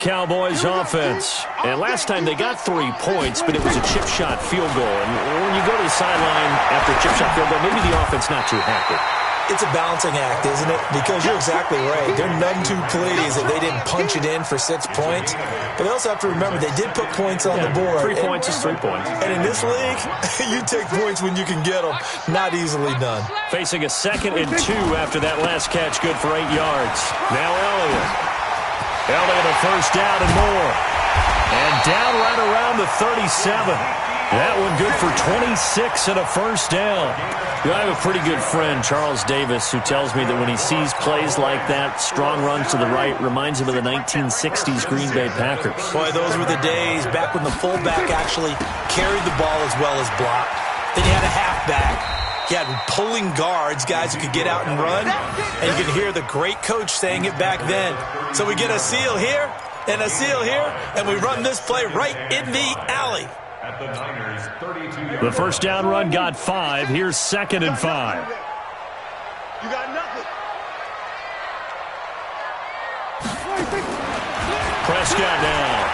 Cowboys offense. And last time they got 3 points, but it was a chip shot field goal. And when you go to the sideline after a chip shot field goal, maybe the offense not too happy. It's a balancing act, isn't it? Because you're exactly right. They're none too pleased that they didn't punch it in for 6 points. But they also have to remember they did put points on the board. 3 points is 3 points. And in this league, you take points when you can get them. Not easily done. Facing a 2nd and 2 after that last catch, good for 8 yards. Now Elliott. Elliott a first down and more. And down right around the 37. That one good for 26 and a first down. I have a pretty good friend, Charles Davis, who tells me that when he sees plays like that, strong runs to the right, reminds him of the 1960s Green Bay Packers. Boy, those were the days back when the fullback actually carried the ball as well as blocked. Then you had a halfback. He had pulling guards, guys who could get out and run. And you can hear the great coach saying it back then. So we get a seal here and a seal here, and we run this play right in the alley. The first down run got 5. Here's 2nd and 5. You got nothing. Prescott now.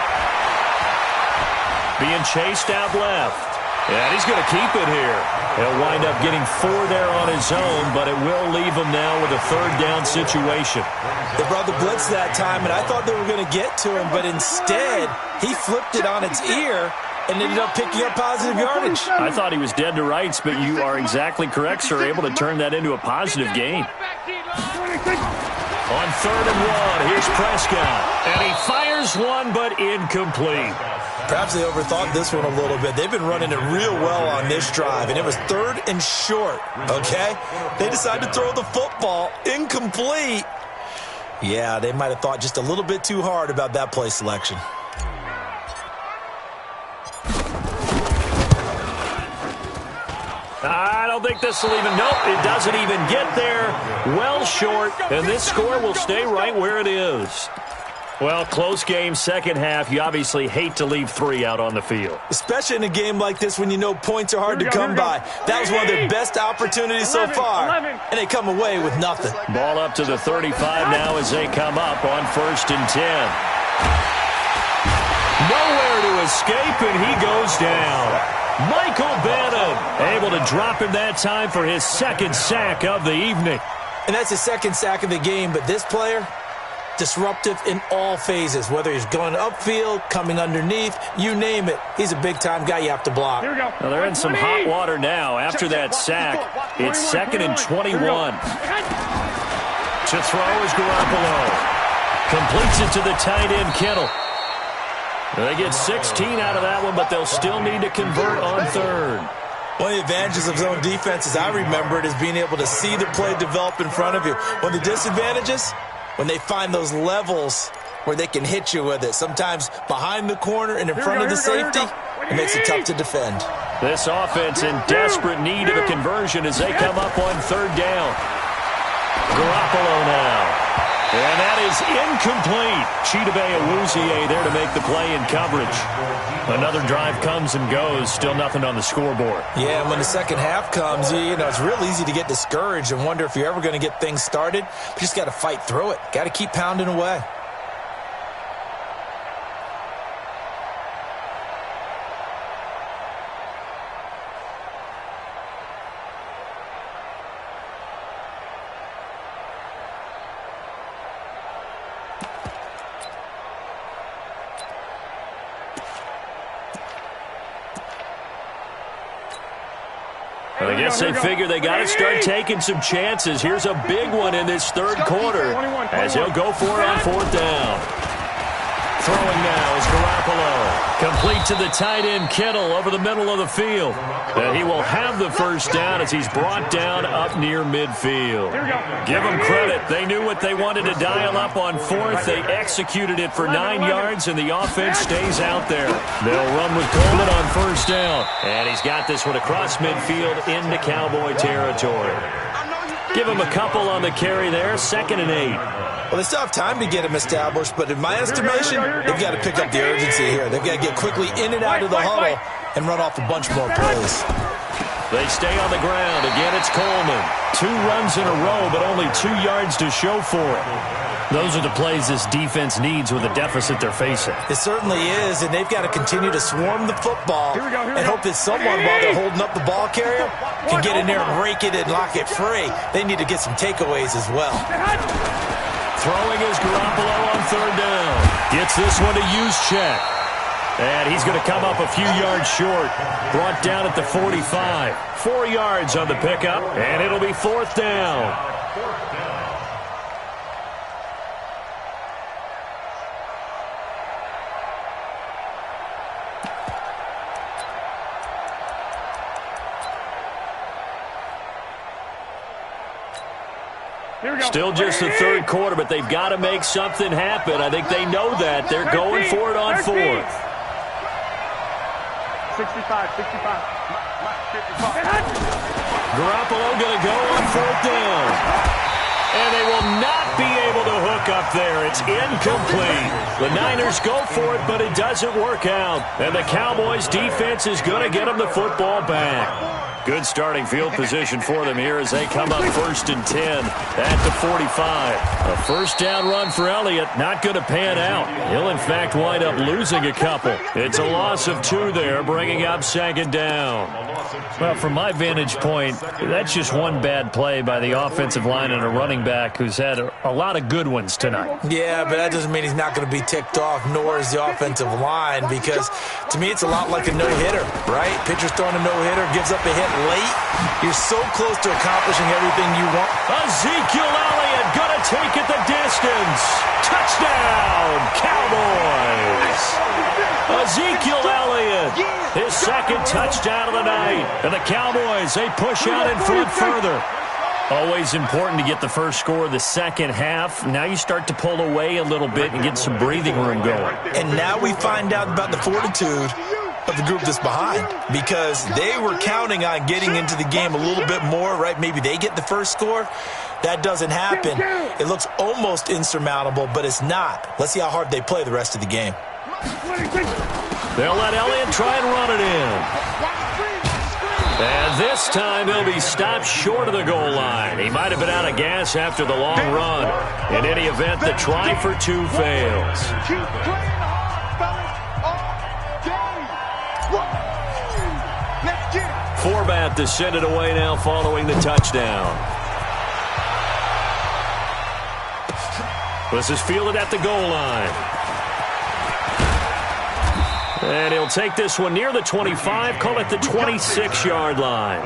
Being chased out left. And he's going to keep it here. He'll wind up getting 4 there on his own, but it will leave him now with a 3rd down situation. They brought the blitz that time, and I thought they were going to get to him, but instead he flipped it on its ear and ended up picking up positive yardage. I thought he was dead to rights, but you are exactly correct, sir. Able to turn that into a positive gain. On 3rd and 1, here's Prescott. And he fires one, but incomplete. Perhaps they overthought this one a little bit. They've been running it real well on this drive, and it was 3rd and short, okay? They decided to throw the football incomplete. Yeah, they might have thought just a little bit too hard about that play selection. I don't think this will even, nope, it doesn't even get there. Well short, and this score will stay right where it is. Well, close game, second half. You obviously hate to leave 3 out on the field. Especially in a game like this when you know points are hard to come by. That was one of their best opportunities so far, and they come away with nothing. Ball up to the 35 now as they come up on 1st and 10. Nowhere to escape, and he goes down. Michael Bannon able to drop him that time for his 2nd sack of the evening. And that's his 2nd sack of the game, but this player, disruptive in all phases, whether he's going upfield, coming underneath, you name it. He's a big-time guy you have to block. Here we go. Well, they're in some hot water now after that sack. It's 2nd and 21. To throw is Garoppolo. Completes it to the tight end, Kittle. They get 16 out of that one, but they'll still need to convert on 3rd. One of the advantages of zone defense, as I remember it, is being able to see the play develop in front of you. One of the disadvantages, when they find those levels where they can hit you with it, sometimes behind the corner and in front of the safety, it makes it tough to defend. This offense in desperate need of a conversion as they come up on 3rd down. Garoppolo now. And that is incomplete. Chidobe Awuzie there to make the play in coverage. Another drive comes and goes. Still nothing on the scoreboard. Yeah, and when the second half comes, you know, it's real easy to get discouraged and wonder if you're ever going to get things started. You just got to fight through it. Got to keep pounding away. I guess they figure they got to start taking some chances. Here's a big one in this 3rd quarter as he'll go for it on 4th down. Throwing now is Garoppolo. Complete to the tight end, Kittle, over the middle of the field. And he will have the first down as he's brought down up near midfield. Give them credit. They knew what they wanted to dial up on 4th. They executed it for 9 yards, and the offense stays out there. They'll run with Coleman on 1st down. And he's got this one across midfield into Cowboy territory. Give him a couple on the carry there, 2nd and 8. Well, they still have time to get him established, but in my estimation, they've got to pick up the urgency here. They've got to get quickly in and out of the huddle and run off a bunch more plays. They stay on the ground. Again, it's Coleman. 2 runs in a row, but only 2 yards to show for it. Those are the plays this defense needs with the deficit they're facing. It certainly is, and they've got to continue to swarm the football and hope that someone, while they're holding up the ball carrier, can get in there and rake it and lock it free. They need to get some takeaways as well. Throwing is Garoppolo on third down. Gets this one to Juszczyk. And he's going to come up a few yards short. Brought down at the 45. 4 yards on the pickup, and it'll be fourth down. Still just the third quarter, but they've got to make something happen. I think they know that. They're going for it on fourth. 65. Garoppolo going to go on fourth down. And they will not be able to hook up there. It's incomplete. The Niners go for it, but it doesn't work out. And the Cowboys defense is going to get them the football back. Good starting field position for them here as they come up 1st and 10 at the 45. A first down run for Elliott, not going to pan out. He'll, in fact, wind up losing a couple. It's a loss of 2 there, bringing up 2nd down. Well, from my vantage point, that's just one bad play by the offensive line and a running back who's had a lot of good ones tonight. Yeah, but that doesn't mean he's not going to be ticked off, nor is the offensive line, because to me it's a lot like a no-hitter, right? Pitcher's throwing a no-hitter, gives up a hit late. You're so close to accomplishing everything you want. Ezekiel Elliott going to take it the distance. Touchdown, Cowboys. Ezekiel Elliott, his 2nd touchdown of the night. And the Cowboys, they push out in front further. Always important to get the first score of the second half. Now you start to pull away a little bit and get some breathing room going. And now we find out about the fortitude of the group that's behind, because they were counting on getting into the game a little bit more, right? Maybe they get the first score. That doesn't happen. It looks almost insurmountable, but it's not. Let's see how hard they play the rest of the game. They'll let Elliott try and run it in. And this time he'll be stopped short of the goal line. He might have been out of gas after the long run. In any event, the try for 2 fails. Forbat to send it away now following the touchdown. This is fielded at the goal line. And he'll take this one near the 25, call it the 26-yard line.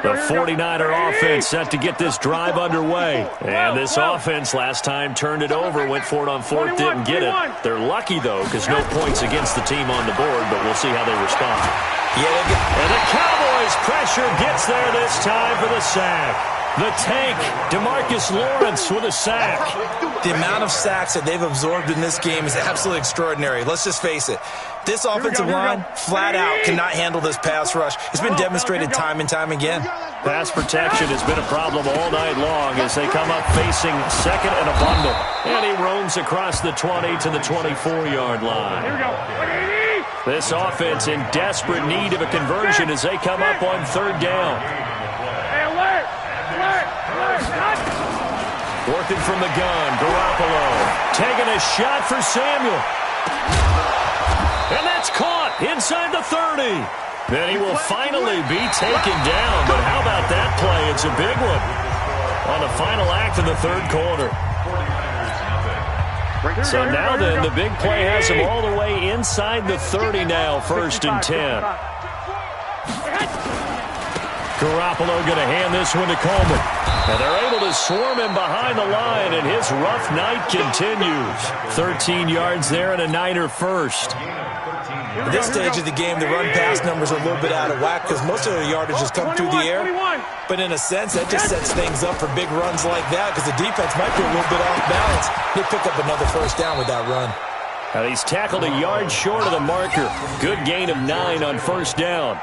The 49er offense set to get this drive underway. And this offense last time turned it over, went for it on fourth, didn't get it. They're lucky, though, because no points against the team on the board, but we'll see how they respond. And the Cowboys pressure gets there this time for the sack. The tank, DeMarcus Lawrence with a sack. The amount of sacks that they've absorbed in this game is absolutely extraordinary. Let's just face it. This offensive line, flat out, cannot handle this pass rush. It's been demonstrated time and time again. Pass protection has been a problem all night long as they come up facing second and a bundle. And he roams across the 20 to the 24-yard line. This offense in desperate need of a conversion as they come up on third down. Working from the gun, Garoppolo taking a shot for Samuel. And that's caught inside the 30. Then he will finally be taken down. But how about that play? It's a big one on the final act of the third quarter. So now then, the big play has him all the way inside the 30 now, 1st and 10. Garoppolo going to hand this one to Coleman. And they're able to swarm him behind the line, and his rough night continues. 13 yards there and a Niner first. At this stage of the game, the run-pass numbers are a little bit out of whack because most of their yardage has come through the air. But in a sense, that just sets things up for big runs like that because the defense might be a little bit off balance. They pick up another first down with that run. And he's tackled a yard short of the marker. Good gain of 9 on first down.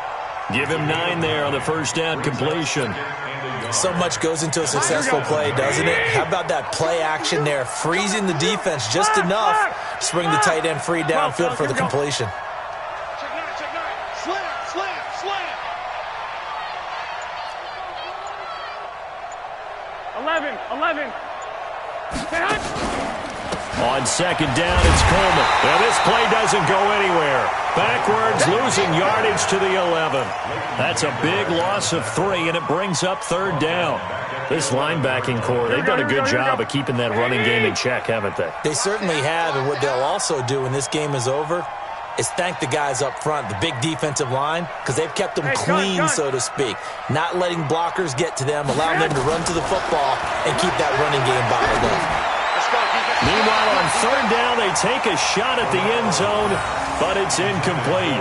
Give him 9 there on the first down completion. So much goes into a successful play, doesn't it? How about that play action there, freezing the defense just enough Just bring the tight end free downfield for the completion. Check nine, check nine. Slam. 11. On second down, it's Coleman. Now this play doesn't go anywhere. Backwards, losing yardage to the 11. That's a big loss of 3, and it brings up third down. This linebacking core, they've done a good job of keeping that running game in check, haven't they? They certainly have, and what they'll also do when this game is over is thank the guys up front, the big defensive line, because they've kept them clean, so to speak. Not letting blockers get to them, allowing them to run to the football and keep that running game bottled up. Meanwhile, on third down, they take a shot at the end zone, but it's incomplete.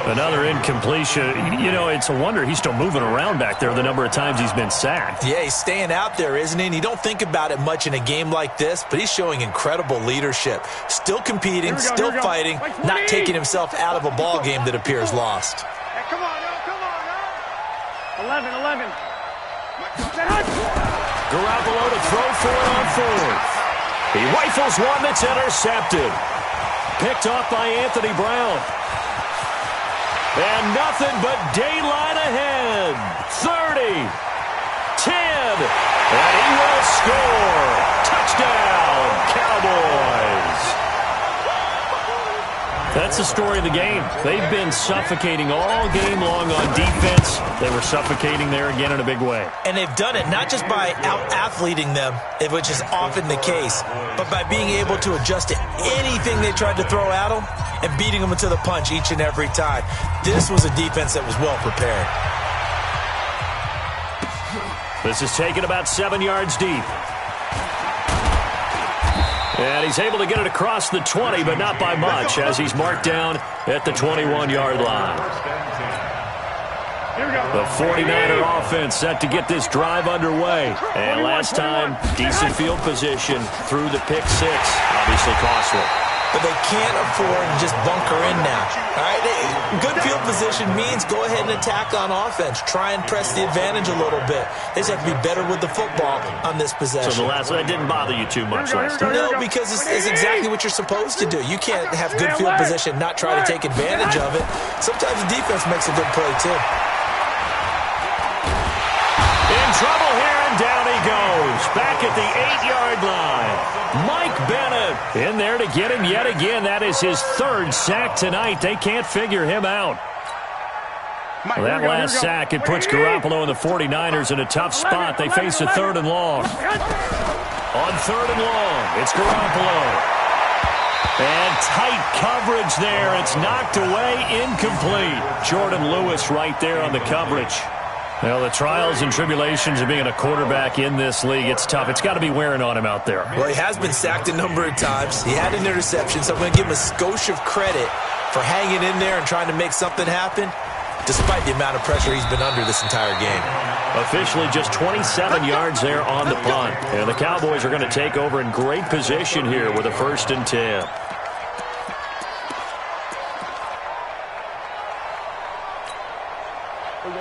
Another incompletion. You know, it's a wonder he's still moving around back there the number of times he's been sacked. Yeah, he's staying out there, isn't he? And you don't think about it much in a game like this, but he's showing incredible leadership. Still competing, still fighting, not taking himself out of a ball game that appears lost. Hey, come on now. 11. Garoppolo to throw for it on fourth. He rifles one that's intercepted. Picked off by Anthony Brown. And nothing but daylight ahead. 30, 10, and he will score. Touchdown, Cowboys. That's the story of the game. They've been suffocating all game long on defense. They were suffocating there again in a big way. And they've done it not just by out-athleting them, which is often the case, but by being able to adjust to anything they tried to throw at them and beating them to the punch each and every time. This was a defense that was well prepared. This is taken about 7 yards deep. And he's able to get it across the 20, but not by much, as he's marked down at the 21-yard line. The 49er offense set to get this drive underway. And last time, decent field position through the pick six. Obviously costly. But they can't afford to just bunker in now. All right, good field position means go ahead and attack on offense. Try and press the advantage a little bit. They just have to be better with the football on this possession. So the last one didn't bother you too much last time? No, because it's exactly what you're supposed to do. You can't have good field position, not try to take advantage of it. Sometimes the defense makes a good play, too. In trouble here, and down he goes. Back at the 8-yard line. Mike Bennett in there to get him yet again. That is his third sack tonight. They can't figure him out. Well, that last sack, it puts Garoppolo and the 49ers in a tough spot. They face a third and long. On third and long, it's Garoppolo. And tight coverage there. It's knocked away, incomplete. Jordan Lewis right there on the coverage. Well, the trials and tribulations of being a quarterback in this league, it's tough. It's got to be wearing on him out there. Well, he has been sacked a number of times. He had an interception, so I'm going to give him a skosh of credit for hanging in there and trying to make something happen, despite the amount of pressure he's been under this entire game. Officially just 27 yards there on the punt. And the Cowboys are going to take over in great position here with a 1st and 10.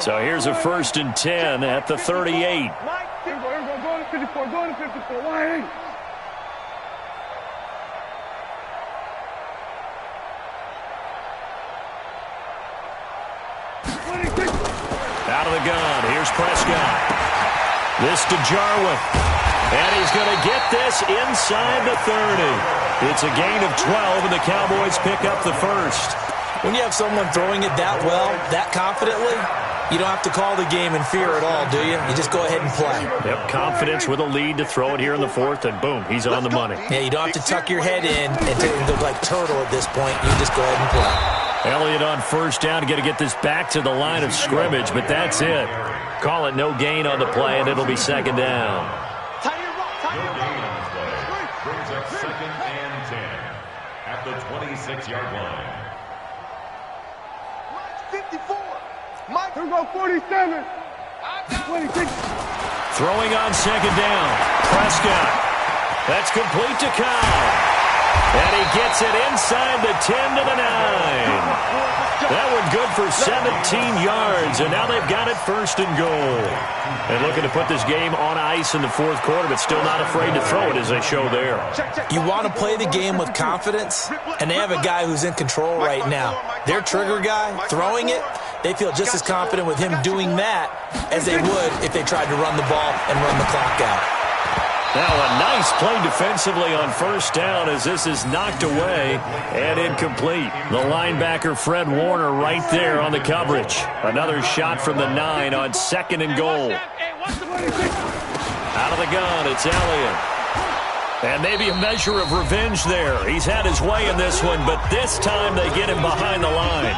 So here's a 1st and 10 at the 38. Here we go. Go to 54. Go to 54. Why? Out of the gun. Here's Prescott. This to Jarwin. And he's going to get this inside the 30. It's a gain of 12, and the Cowboys pick up the first. When you have someone throwing it that well, that confidently, you don't have to call the game in fear at all, do you? You just go ahead and play. Yep, confidence with a lead to throw it here in the 4th, and boom, he's on the money. Yeah, you don't have to tuck your head in and look like turtle at this point. You just go ahead and play. Elliott on 1st down, got to get this back to the line of scrimmage, but that's it. Call it no gain on the play, and it'll be 2nd down. Brings up 2nd and 10 at the 26-yard line. 54. Mike. Here we go. 47. 26. Throwing on 2nd down. Prescott. That's complete to Kyle. And he gets it inside the 10 to the 9. That one good for 17 yards, and now they've got it first and goal. And looking to put this game on ice in the fourth quarter, but still not afraid to throw it as they show there. You want to play the game with confidence, and they have a guy who's in control right now. Their trigger guy, throwing it, they feel just as confident with him doing that as they would if they tried to run the ball and run the clock out. Now a nice play defensively on first down as this is knocked away and incomplete. The linebacker Fred Warner right there on the coverage. Another shot from the 9 on second and goal. Out of the gun, it's Elliott. And maybe a measure of revenge there. He's had his way in this one, but this time they get him behind the line.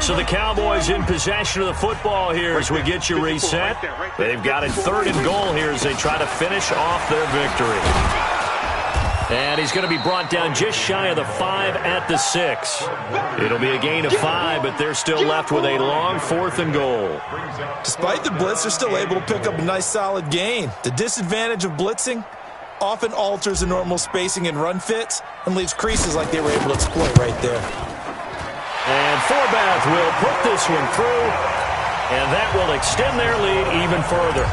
So the Cowboys in possession of the football here as we get you reset. They've got it third and goal here as they try to finish off their victory. And he's going to be brought down just shy of the 5 at the 6. It'll be a gain of 5, but they're still left with a long fourth and goal. Despite the blitz, they're still able to pick up a nice solid gain. The disadvantage of blitzing often alters the normal spacing and run fits and leaves creases like they were able to exploit right there. And Forbath will put this one through, and that will extend their lead even further.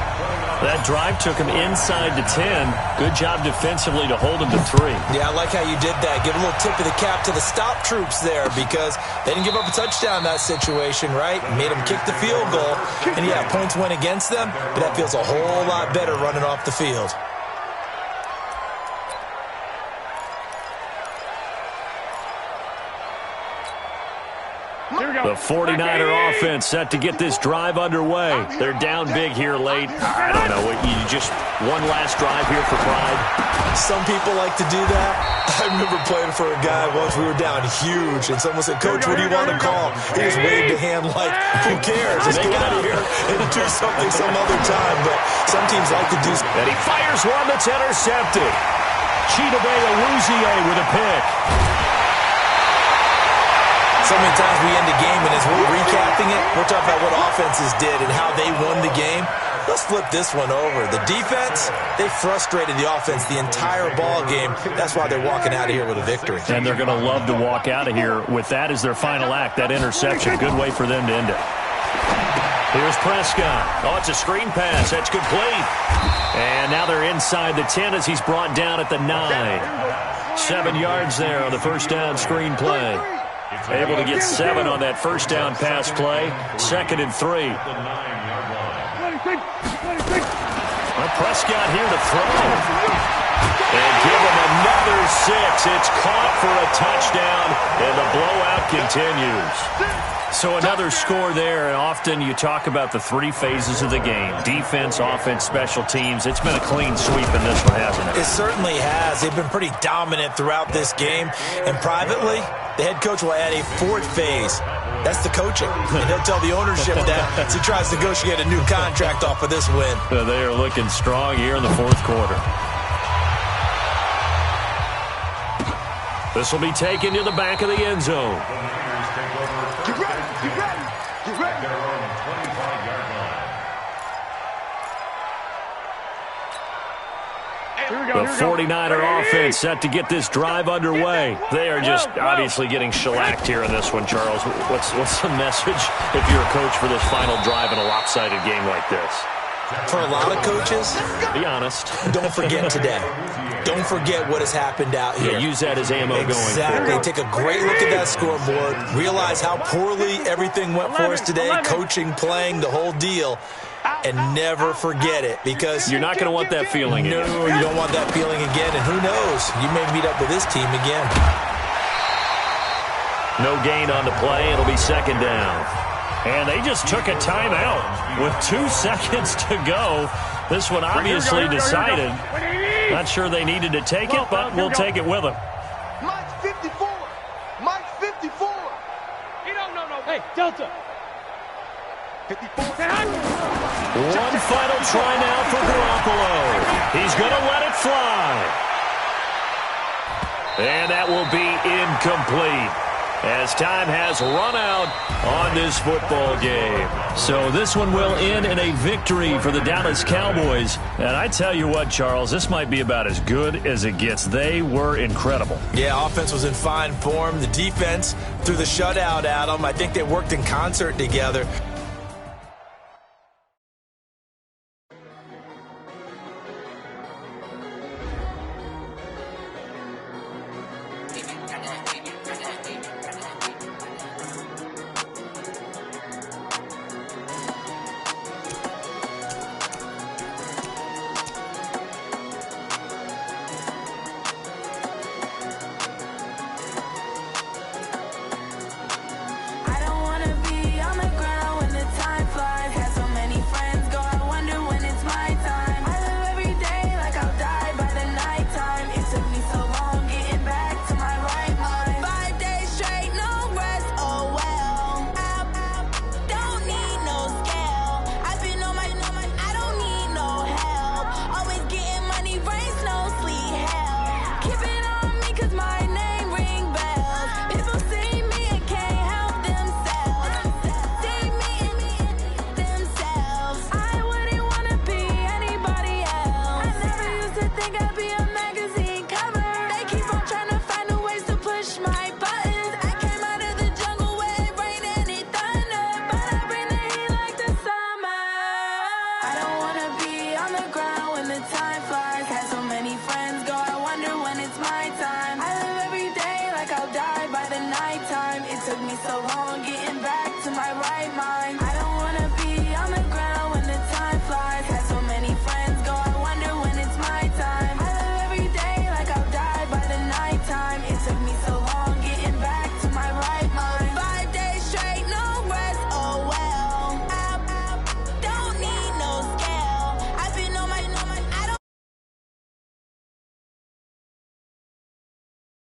That drive took him inside the 10. Good job defensively to hold him to 3. Yeah, I like how you did that. Give a little tip of the cap to the stop troops there because they didn't give up a touchdown in that situation, right? Made them kick the field goal. And, yeah, points went against them, but that feels a whole lot better running off the field. The 49er offense set to get this drive underway. They're down big here late. I don't know. You just one last drive here for pride. Some people like to do that. I remember playing for a guy once. We were down huge, and someone said, "Coach, what do you want to call?" He just waved a hand like, "Who cares? Let's get out of here and do something some other time." But some teams like to do. And he fires one that's intercepted. Chidobe Awuzie with a pick. So many times we end the game, and as we're recapping it, we're talking about what offenses did and how they won the game. Let's flip this one over. The defense, they frustrated the offense the entire ball game. That's why they're walking out of here with a victory. And they're going to love to walk out of here with that as their final act, that interception. Good way for them to end it. Here's Prescott. Oh, it's a screen pass. That's complete. And now they're inside the 10 as he's brought down at the 9. 7 yards there on the first down screen play. Able to get 7 on that first down pass play. 2nd and 3. Well, Prescott here to throw. And give him another 6. It's caught for a touchdown, and the blowout continues. So another score there, and often you talk about the 3 phases of the game. Defense, offense, special teams. It's been a clean sweep in this one, hasn't it? It certainly has. They've been pretty dominant throughout this game. And privately, the head coach will add a 4th phase. That's the coaching. And he'll tell the ownership that as he tries to negotiate a new contract off of this win. They are looking strong here in the fourth quarter. This will be taken to the back of the end zone. Get ready, get ready, get ready. Their own 25-yard line. The 49er offense set to get this drive underway. They are just obviously getting shellacked here in this one, Charles. What's the message if you're a coach for this final drive in a lopsided game like this? For a lot of coaches, be honest. Don't forget today. Don't forget what has happened out here. Yeah, use that as ammo going forward. Exactly. Take a great look at that scoreboard. Realize how poorly everything went for us today. Coaching, playing, the whole deal. And never forget it, because you're not going to want that feeling again. No, you don't want that feeling again. And who knows? You may meet up with this team again. No gain on the play. It'll be 2nd down. And they just took a timeout with 2 seconds to go. This one obviously decided. Not sure they needed to take it, but we'll take it with them. Mike 54. Mike 54. No. Hey, Delta. 54. One final try now for Garoppolo. He's going to let it fly. And that will be incomplete. as time has run out on this football game. So this one will end in a victory for the Dallas Cowboys. And I tell you what, Charles, this might be about as good as it gets. They were incredible. Yeah, offense was in fine form. The defense threw the shutout at them. I think they worked in concert together.